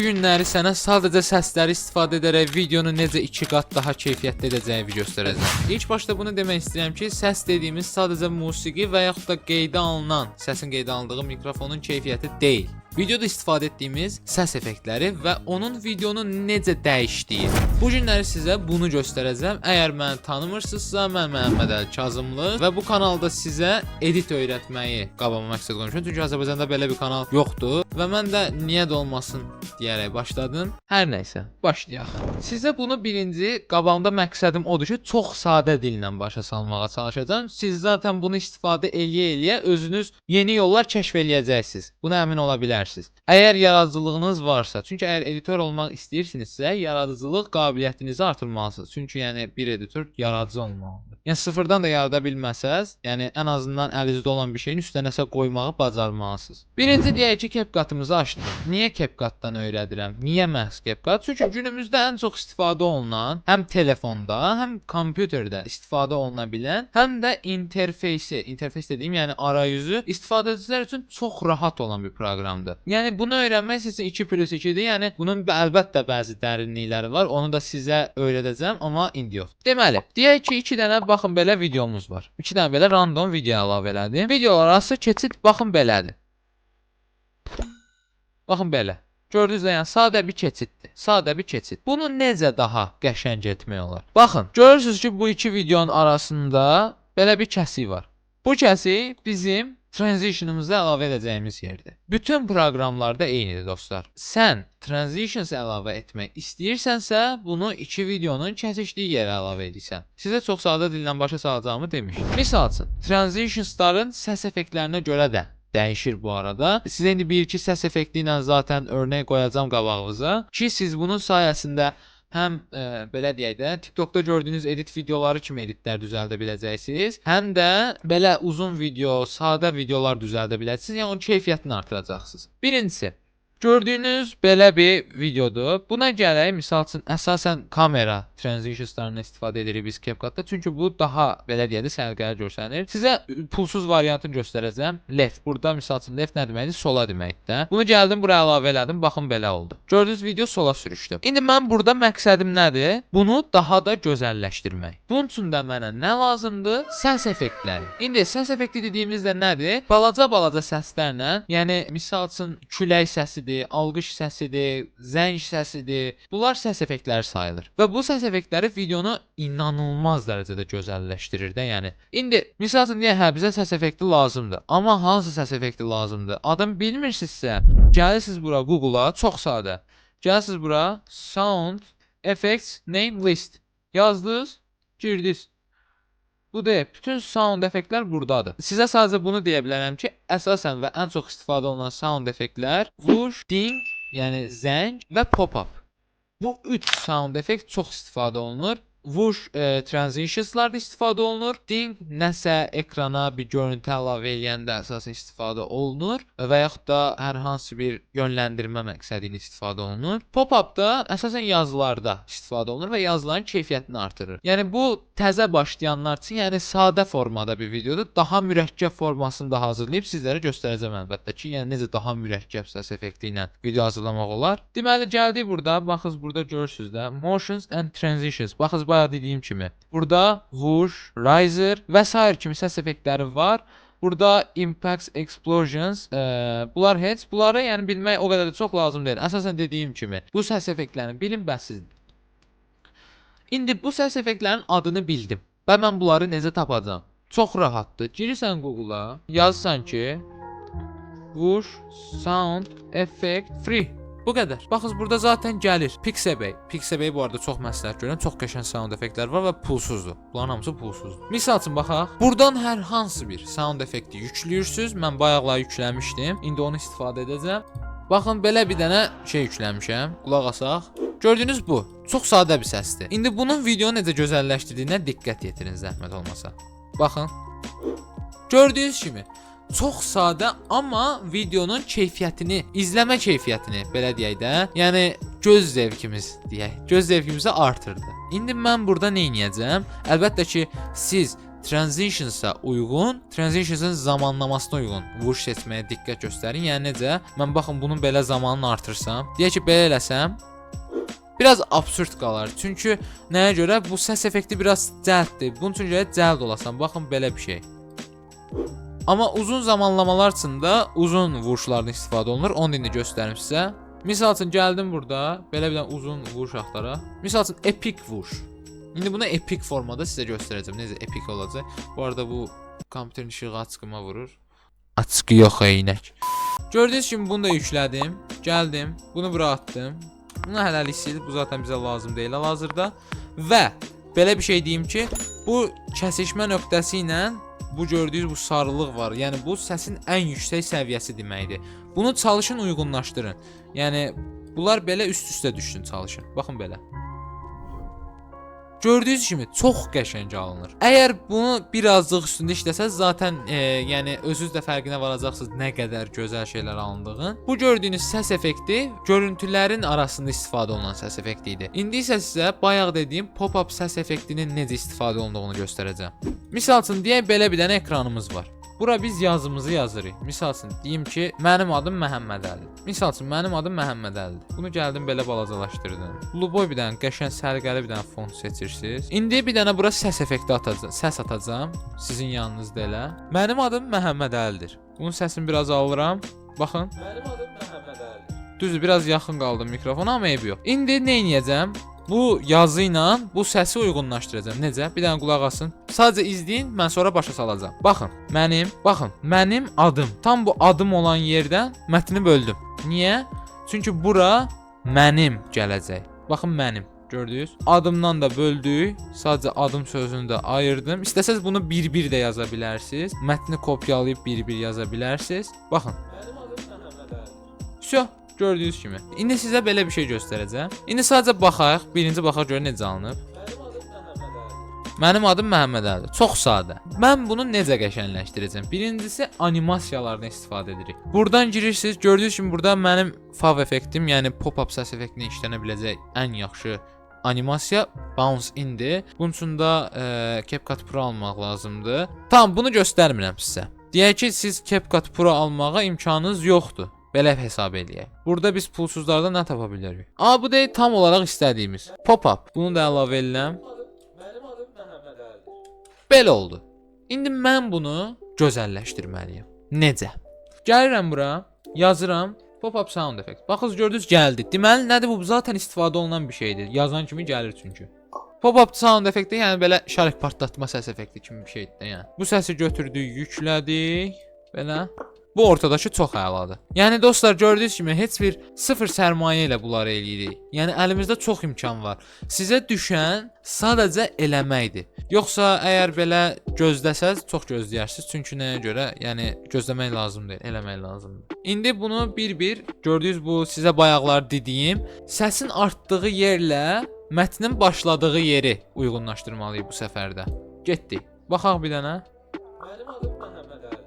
bu günləri sənə sadəcə səsləri istifadə edərək videonu necə 2 qat daha keyfiyyətli edəcəyimi göstərəcəm. İlk başda bunu demək istəyirəm ki, səs dediyimiz sadəcə musiqi və yaxud da qeydə alınan, səsin qeydə alındığı mikrofonun keyfiyyəti deyil. Videoda istifadə etdiyimiz səs effektləri və onun videonu necə dəyişdiyi. Bu günləri sizə bunu göstərəcəm. Əgər məni tanımırsınızsa, mən Məhəmməd Əli Kazımlı və bu kanalda sizə edit öyrətməyi qabağıma məqsəd qoymuşam. Çünki Azərbaycanda belə bir kanal yoxdur və mən də niyə də olmasın deyərək başladım. Hər nəysə, başlayaq. Sizə bunu birinci qabağımda məqsədim odur ki, çox sadə dillə başa salmağa çalışacağam. Siz zaten bunu istifadə eləyə-eləyə özünüz yeni yollar kəşf eləyəcəksiniz. Buna əmin ola bilərsiniz. Əgər yaradıcılığınız varsa, çünki əgər editor olmaq istəyirsinizsə, yaradıcılıq qabiliyyətinizi artırmalısınız. Çünki yəni bir editor yaradıcı olmalıdır. Yəni sıfırdan da yarada bilməsəz, yəni ən azından əlinizdə olan bir şeyin üstünə nəsə qoymağı bacarmalısınız. Birinci deyək ki, CapCut-ımızı açdım. Niyə CapCut-dan öyrədirəm? Niyə məhz CapCut? Çünki günümüzdə ən çox istifadə olunan, həm telefonda, həm kompüterdə istifadə oluna bilən, həm də interfeys dediyim, yəni arayüzü istifadəçilər üçün çox rahat olan bir proqramdır. Yəni bunu öyrənmək sizin 2+2-dir. Yəni bunun əlbəttə bəzi dərinlikləri var. Onu da sizə öyrədəcəm, amma indi yox. Deməli, deyək ki, 2 dənə baxın belə videomuz var. 2 dənə belə random video əlavə elədim. Videolar arası keçid baxın belədir. Baxın belə. Gördünüz də, yəni sadə bir keçiddir. Sadə bir keçid. Bunu necə daha qəşəng etmək olar? Baxın, görürsünüz ki, bu 2 videonun arasında belə bir kəsik var. Bu kəsik bizim transition'ımızı əlavə edəcəyimiz yerdir. Bütün proqramlarda eynidir dostlar. Sən transitions əlavə etmək istəyirsənsə, bunu 2 videonun kəsişdiyi yerə əlavə edirsən. Sizə çox sadə dillə başa salacağımı demişdim. Misal üçün, transitionsların səs effektlərinə görə də dəyişir bu arada. Sizə indi 1-2 səs effekti ilə zaten örnək qoyacağam qabağınıza ki, siz bunun sayəsində həm belə deyək də, TikTokda gördüyünüz edit videoları kimi editlər düzəldə biləcəksiniz. Həm də belə uzun video, sadə videolar düzəldə biləcəksiniz. Yəni onun keyfiyyətini artıracaqsınız. Birincisi, gördüyünüz belə bir videodur. Buna gələk, misal üçün, əsasən kamera transitionslarından istifadə edirik biz CapCut-da. Çünki bu daha, belə deyək də, səliqəli görsənir. Sizə pulsuz variantını göstərəcəm. Left. Burada, misal üçün, left nə deməkdir? Sola deməkdir də. Bunu gəldim, buraya əlavə elədim. Baxın, belə oldu. Gördüyünüz video sola sürüşdü. İndi mən burada məqsədim nədir? Bunu daha da gözəlləşdirmək. Bunun üçün də mənə nə lazımdır? Səs effektləri. İndi səs effekti dediyimizdə nədir? Balaca səslərlə, yəni misal üçün külək səsidir, alqış səsidir, zəng səsidir. Bunlar səs effektləri sayılır. Və bu səs effektləri videonu inanılmaz dərəcədə gözəlləşdirir də, yəni. İndi misal üçün deyək, hə, bizə səs effekti lazımdır. Amma hansı səs effekti lazımdır? Adam bilmirsinizsə, gəlirsiniz bura Google-a, çox sadə. Gəlirsiniz bura Sound Effects Name List. Yazdınız, girdiniz. Bu deyil, bütün sound effektlər buradadır. Sizə sadəcə bunu deyə bilərəm ki, əsasən və ən çox istifadə olunan sound effektlər vuş, ding, yəni zəng və pop-up. Bu 3 sound effekt çox istifadə olunur. Vuş transitionslarda istifadə olunur. Ding nəsə ekrana bir görüntü əlavə eləyəndə əsasən istifadə olunur və yaxud da hər hansı bir yönləndirmə məqsədi ilə istifadə olunur. Pop-up da əsasən yazılarda istifadə olunur və yazıların keyfiyyətini artırır. Yəni bu təzə başlayanlar üçün, yəni sadə formada bir videodur. Daha mürəkkəb formasını da hazırlayıb sizlərə göstərəcəm əlbəttə ki, yəni necə daha mürəkkəb səs effekti ilə video hazırlamaq olar. Deməli gəldik burada, baxın burada görürsüz də motions and transitions. Baxın bayaq dediyim kimi. Burada vuş, riser və sair kimi səs effektləri var. Burada impacts, explosions, bunlar heç. Bunları yəni bilmək o qədər də çox lazım deyil. Əsasən dediyim kimi, bu səs effektlərini bilin bəssizdir. İndi bu səs effektlərinin adını bildim. Və mən bunları necə tapacağam? Çox rahatdır. Girirsən Google-a, yazsan ki, vuş, sound, effect, free. Bu qədər. Baxın burada zaten gəlir. Pixabay. Pixabay bu arada çox məsləhət görürəm. Çox qəşəng sound effektlər var və pulsuzdur. Bunların hamısı pulsuzdur. Misal üçün baxaq. Buradan hər hansı bir sound effekti yükləyirsiniz. Mən bayaqlar yükləmişdim. İndi onu istifadə edəcəm. Baxın belə bir dənə şey yükləmişəm. Qulaq asaq. Gördüyünüz bu. Çox sadə bir səsdir. İndi bunun videonu necə gözəlləşdirdiyinə diqqət yetirin zəhmət olmasa. Baxın. Gördüyünüz kimi çox sadə, amma videonun keyfiyyətini, izləmə keyfiyyətini belə deyək də, yəni göz zevkimiz deyək, göz zevkimizi artırdı. İndi mən burada nə edəcəm? Əlbəttə ki, siz transitionsa uyğun, transitionsun zamanlamasına uyğun vuruş seçməyə diqqət göstərin. Yəni necə? Mən baxın bunun belə zamanını artırsam, deyək ki belə eləsəm, biraz absurd qalar. Çünki nəyə görə? Bu səs effekti biraz cəlddir. Bunun üçün görə cəld olasan. Baxın belə bir şey. Amma uzun zamanlamalar üçün də uzun vuruşlardan istifadə olunur. Onu indi göstərim sizə. Misal üçün gəldim burada, belə bir dənə uzun vuruş axtaraq. Misal üçün epic vuruş. İndi bunu epic formada sizə göstərəcəm. Necə epic olacaq? Bu arada bu kompüterin işığı açqıma vurur. Açqı yox eynək. Gördüyünüz kimi bunu da yüklədim. Gəldim, bunu bura atdım. Bunu hələlik sil, bu zaten bizə lazım deyil hal-hazırda. Və belə bir şey deyim ki, bu kəsişmə nöqtəsi ilə bu gördüyünüz bu sarılıq var. Yəni bu səsin ən yüksək səviyyəsi deməkdir. Bunu çalışın, uyğunlaşdırın. Yəni bunlar belə üst-üstə düşsün, çalışın. Baxın belə. Gördüyünüz kimi çox qəşəng alınır. Əgər bunu birazcıq üstündə işləsəz, zaten yəni özünüz də fərqinə varacaqsınız nə qədər gözəl şeylər alındığın. Bu gördüyünüz səs effekti görüntülərin arasında istifadə olunan səs effekti idi. İndi isə sizə bayaq dediyim pop-up səs effektinin necə istifadə olunduğunu göstərəcəm. Misal üçün deyək belə bir dənə ekranımız var. Bura biz yazımızı yazırıq. Misal üçün deyim ki, mənim adım Məhəmməd Əlidir. Misal üçün mənim adım Məhəmməd Əlidir. Bunu gəldim belə balacalaşdırdım. Luboy bir dənə qəşəng səliqəli bir dənə fon seçirsiniz. İndi bir dənə bura səs effekti atacağam. Səs atacağam sizin yanınızda elə. Mənim adım Məhəmməd Əlidir. Bunun səsini biraz alıram. Baxın. Mənim adım Məhəmməd Əlidir. Düzdür, biraz yaxın qaldım mikrofona, amma eybi yox. İndi nə edəcəm? Bu yazı ilə bu səsi uyğunlaşdıracağam. Necə? Bir dənə qulaq asın. Sadəcə izləyin, mən sonra başa salacağam. Baxın, mənim adım. Tam bu adım olan yerdən mətni böldüm. Niyə? Çünki bura mənim gələcək. Baxın mənim. Gördünüz? Adımdan da böldük. Sadəcə adım sözünü də ayırdım. İstəsəz bunu bir-bir də yaza bilərsiniz. Mətni kopyalayıb bir-bir yaza bilərsiniz. Baxın. Mənim adım Məhəmməd Əlidir. Всё. Gördüyünüz kimi. İndi sizə belə bir şey göstərəcəm. İndi sadəcə baxaq, birinci baxaq görək necə alınıb. Mənim adım Məhəmməd Əlidir. Çox sadə. Mən bunu necə qəşəngləşdirəcəm? Birincisi animasiyalardan istifadə edirik. Buradan girirsiniz, gördüyünüz kimi burada mənim fav effektim, yəni pop-up səs effektinə işlənə biləcək ən yaxşı animasiya Bounce indir. Bunun üçün də CapCut Pro almaq lazımdır. Tamam, bunu göstərmirəm sizə. Deyək ki, siz CapCut Pro almağa imkanınız yoxdur. Belə hesab eləyək. Burada biz pulsuzlardan nə tapa bilərik? Bu deyil tam olaraq istədiyimiz. Pop-up. Bunu da əlavə edirəm. Mənim adım Məhəmməd Əlidir. Belə oldu. İndi mən bunu gözəlləşdirməliyəm. Necə? Gəlirəm bura, yazıram. Pop-up sound effect. Baxın gördünüz gəldi. Deməli nədir bu? Zaten istifadə olunan bir şeydir. Yazan kimi gəlir çünki. Pop-up sound effekti yəni belə şark partlatma səs effekti kimi bir şeydir. Yəni bu səsi götürdük, yüklədik. Belə. Bu ortadakı çox əladır. Yəni dostlar gördüyünüz kimi heç bir sıfır sərmayə ilə bunları eləyirik. Yəni əlimizdə çox imkan var. Sizə düşən sadəcə eləməkdir. Yoxsa əgər belə gözləsəz çox gözləyərsiniz. Çünki nəyə görə? Yəni gözləmək lazım deyil, eləmək lazımdır. İndi bunu bir-bir gördüyünüz bu sizə bayaqlar dediyim səsin artdığı yerlə mətnin başladığı yeri uyğunlaşdırmalıyıq bu səfərdə. Getdik. Baxaq bir dənə. Mənim adım Məhəmməd Əlidir.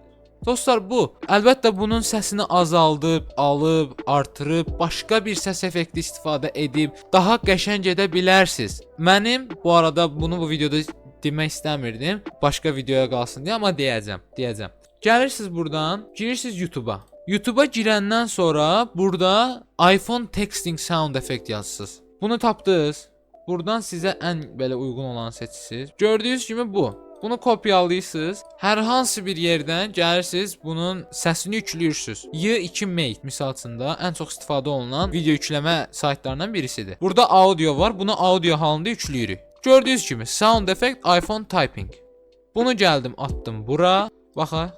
Dostlar bu, əlbəttə bunun səsini azaldıb, alıb, artırıb, başqa bir səs effekti istifadə edib daha qəşəng edə bilərsiniz. Mənim bu arada bunu bu videoda demək istəmirdim. Başqa videoya qalsın deyə, amma deyəcəm. Gəlirsiniz buradan, girirsiniz YouTube-a. YouTube-a girəndən sonra burada iPhone Texting Sound Effect yazırsınız. Bunu tapdınız. Buradan sizə ən belə uyğun olanı seçirsiniz. Gördüyünüz kimi bu. Bunu kopyalayırsınız. Hər hansı bir yerdən gəlirsiniz, bunun səsini yükləyirsiniz. Y2Mate misalçında ən çox istifadə olunan video yükləmə saytlarından birisidir. Burada audio var. Bunu audio halında yükləyirik. Gördüyünüz kimi sound effect iPhone typing. Bunu gəldim, atdım bura. Baxın.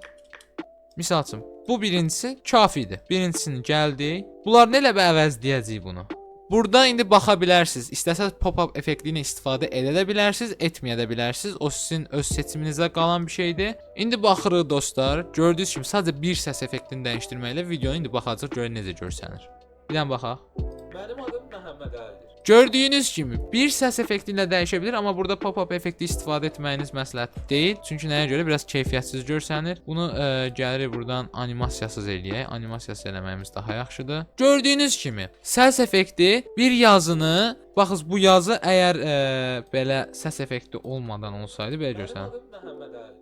Misalçın bu birincisi kafidir. Birincisini gəldik. Bunlar nə ilə əvəzləyəcəyik bunu? Burada indi baxa bilərsiniz. İstəsəz pop-up effekti ilə istifadə edə də bilərsiniz, etməyə də bilərsiniz. O sizin öz seçiminizə qalan bir şeydir. İndi baxırıq dostlar. Gördüyünüz kimi sadəcə bir səs effektini dəyişdirməklə videonu indi baxacaq, görək necə görsənir. Bir dənə baxaq. Mənim adım Məhəmməd Əlidir. Gördüyünüz kimi bir səs effekti ilə dəyişə bilər, amma burada pop-up effekti istifadə etməyiniz məsləhət deyil. Çünki nəyə görə? Biraz keyfiyyətsiz görsənir. Bunu gəlirik buradan animasiyasız eləyək. Animasiyasız eləməyimiz daha yaxşıdır. Gördüyünüz kimi səs effekti bir yazını Baxın bu yazı əgər belə səs effekti olmadan olsaydı belə görsənir.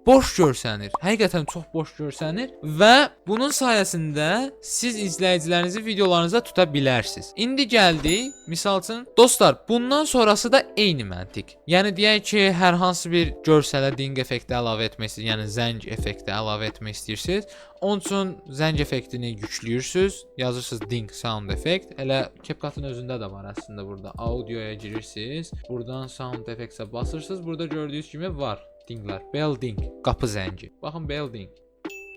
Boş görsənir. Həqiqətən çox boş görsənir və bunun sayəsində siz izləyicilərinizi videolarınıza tuta bilərsiniz. İndi gəldik, misal üçün, dostlar, bundan sonrası da eyni məntiq. Yəni deyək ki, hər hansı bir görsələ ding effekti əlavə etmək istəyirsiniz, yəni zəng effekti əlavə etmək istəyirsiniz. Onun üçün zəng effektini yüklüyürsüz, yazırsınız ding sound effect. Elə CapCut-ın özündə də var əslində burada. Audioya girirsiniz, buradan sound effects-ə basırsınız. Burada gördüyünüz kimi var. Dinglər, bell ding, qapı zəngi. Baxın bell ding.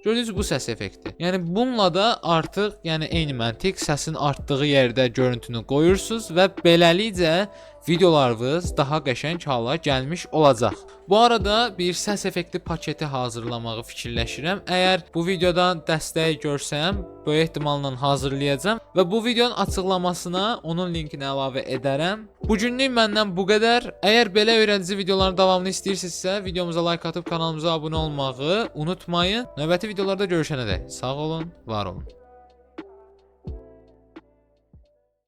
Gördüyünüz bu səs effekti. Yəni bununla da artıq, yəni eyni məntiq, səsin artdığı yerdə görüntünü qoyursunuz və beləliklə videolarınız daha qəşəng hala gəlmiş olacaq. Bu arada bir səs effekti paketi hazırlamağı fikirləşirəm. Əgər bu videodan dəstək görsəm, böyük ehtimalla hazırlayacağam və bu videonun açıqlamasına onun linkini əlavə edərəm. Bu günlük məndən bu qədər. Əgər belə öyrədici videoların davamını istəyirsinizsə, videomuza like atıb kanalımıza abunə olmağı unutmayın. Növbəti videolarda görüşənədək sağ olun, var olun.